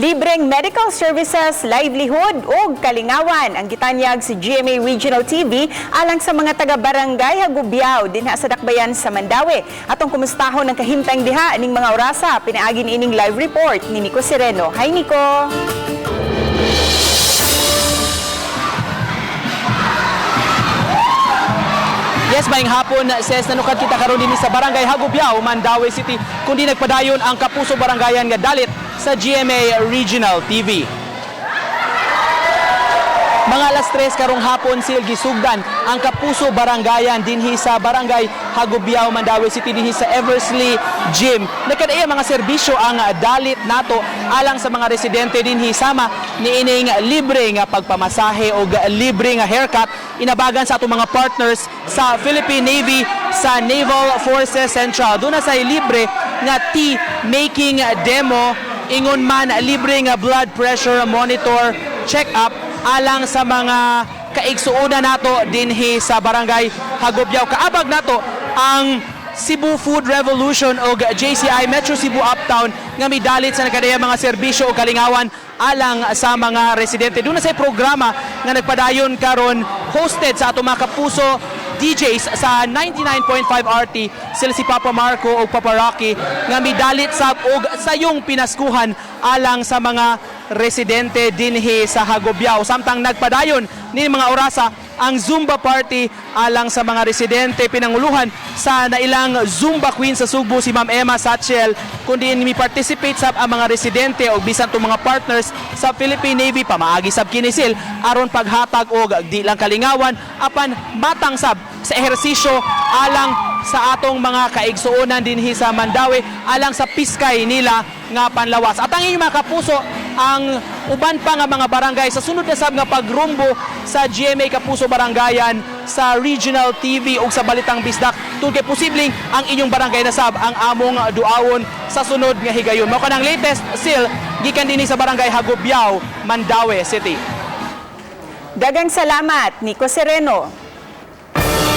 Libreng medical services, livelihood ug kalingawan ang gitanyag si GMA Regional TV alang sa mga taga-barangay Hagubiao dinha sa Dakbayan sa Mandaue. Atong kumustahon ng kahimtang diha ning mga orasa, pinaagi niining live report ni Nico Sereno. Hi Nico! Yes, maayong hapon, Ses. Nanukad kita karon din sa Barangay Hagubiao, Mandaue City, kundi nagpadayon ang Kapuso Barangayan nga dalit sa GMA Regional TV. Mga alas 3 karong hapon gisugdan ang Kapuso Barangayan dinhi sa Barangay Hagubiao, Mandaue City dinhi sa Eversley Gym. Nakadaya mga serbisyo ang dalit nato alang sa mga residente dinhi sama niining libre nga pagpamasahe o libre nga haircut inabagan sa atong mga partners sa Philippine Navy sa Naval Forces Central. Doon na sa libre nga tea making demo, ingon man libre nga blood pressure monitor check-up alang sa mga kaigsuonan nato dinhi sa Barangay Hagubiao. Kaabag nato ang Cebu Food Revolution o JCI Metro Cebu Uptown nga midalit sa nakadaya mga serbisyo o kalingawan alang sa mga residente. Doon na sa programa nga nagpadayon karon hosted sa ato mga kapuso DJs sa 99.5 RT sila si Papa Marco o Papa Rocky nga midalit sa og sayong pinaskuhan alang sa mga residente dinhi sa Hagubiao. Samtang nagpadayon ni mga orasa ang Zumba party alang sa mga residente, pinanguluhan sa nailang Zumba Queen sa Subo si Ma'am Emma Satchel, kundi mi-participate sa ang mga residente o bisan itong mga partners sa Philippine Navy pamaagi sab kinisil aron paghatag og di lang kalingawan apan matang sab sa ehersisyo alang sa atong mga kaigsuonan dinhi sa Mandaue alang sa piskay nila nga panlawas. At ang inyong mga kapuso, ang uban pa nga mga barangay sa sunod na sab nga pagrumbo sa GMA Kapuso Barangayan sa Regional TV o sa Balitang Bisdak tungod kay posibleng ang inyong barangay na sab ang among duawon sa sunod nga higayon. Mao kanang latest still gikan dinhi sa Barangay Hagubiao, Mandaue City. Daghang salamat, Nico Sereno.